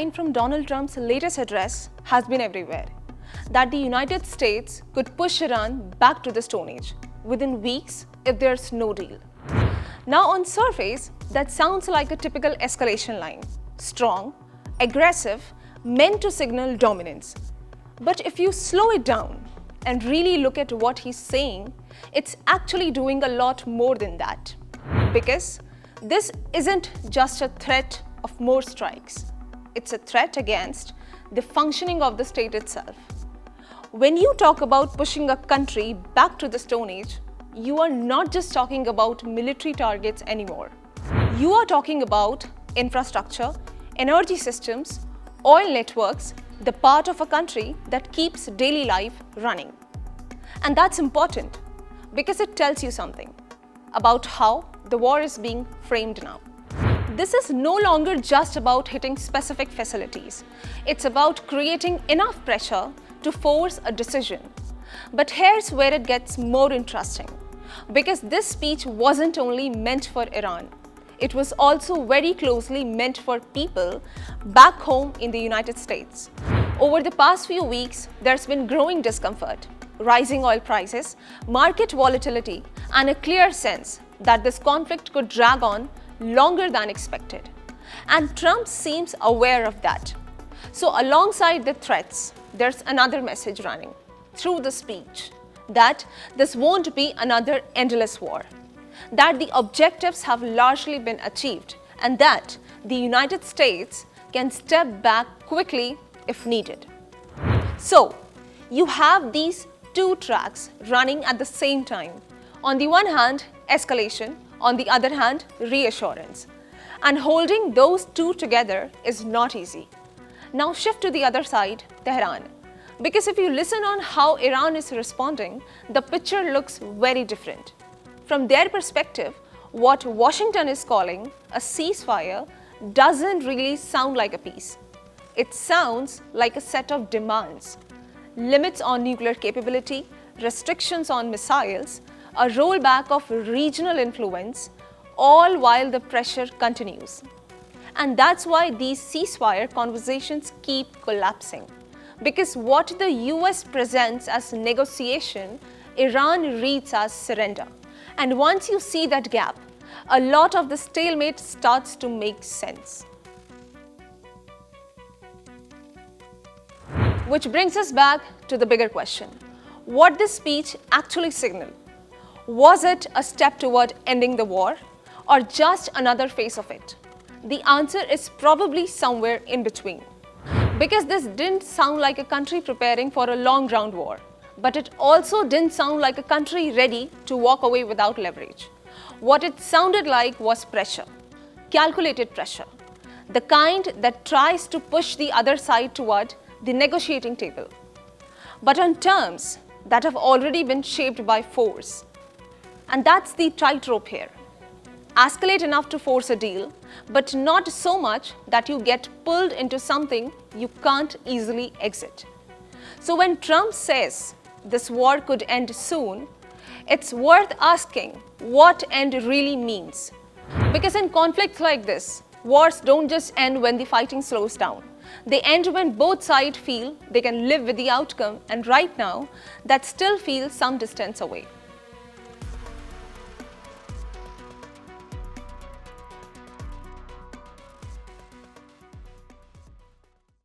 line from Donald Trump's latest address has been everywhere, that the United States could push Iran back to the Stone Age within weeks if there's no deal. Now on surface, that sounds like a typical escalation line, strong, aggressive, meant to signal dominance. But if you slow it down and really look at what he's saying, it's actually doing a lot more than that. Because this isn't just a threat of more strikes. It's a threat against the functioning of the state itself. When you talk about pushing a country back to the Stone Age, you are not just talking about military targets anymore. You are talking about infrastructure, energy systems, oil networks, the part of a country that keeps daily life running. And that's important because it tells you something about how the war is being framed now. This is no longer just about hitting specific facilities. It's about creating enough pressure to force a decision. But here's where it gets more interesting. Because this speech wasn't only meant for Iran. It was also very closely meant for people back home in the United States. Over the past few weeks, there's been growing discomfort, rising oil prices, market volatility, and a clear sense that this conflict could drag on longer than expected. And Trump seems aware of that. So alongside the threats, there's another message running through the speech, that this won't be another endless war, that the objectives have largely been achieved, and that the United States can step back quickly if needed. So, you have these two tracks running at the same time. On the one hand, escalation, on the other hand, reassurance. And holding those two together is not easy. Now shift to the other side, Tehran. Because if you listen on how Iran is responding, the picture looks very different. From their perspective, what Washington is calling a ceasefire doesn't really sound like a peace. It sounds like a set of demands. Limits on nuclear capability, restrictions on missiles, a rollback of regional influence, all while the pressure continues. And that's why these ceasefire conversations keep collapsing. Because what the US presents as negotiation, Iran reads as surrender. And once you see that gap, a lot of the stalemate starts to make sense. Which brings us back to the bigger question. What this speech actually signaled? Was it a step toward ending the war, or just another phase of it? The answer is probably somewhere in between. Because this didn't sound like a country preparing for a long ground war, but it also didn't sound like a country ready to walk away without leverage. What it sounded like was pressure, calculated pressure, the kind that tries to push the other side toward the negotiating table, but on terms that have already been shaped by force. And that's the tightrope here. Escalate enough to force a deal, but not so much that you get pulled into something you can't easily exit. So when Trump says this war could end soon, it's worth asking what end really means. Because in conflicts like this, wars don't just end when the fighting slows down. They end when both sides feel they can live with the outcome, and right now, that still feels some distance away.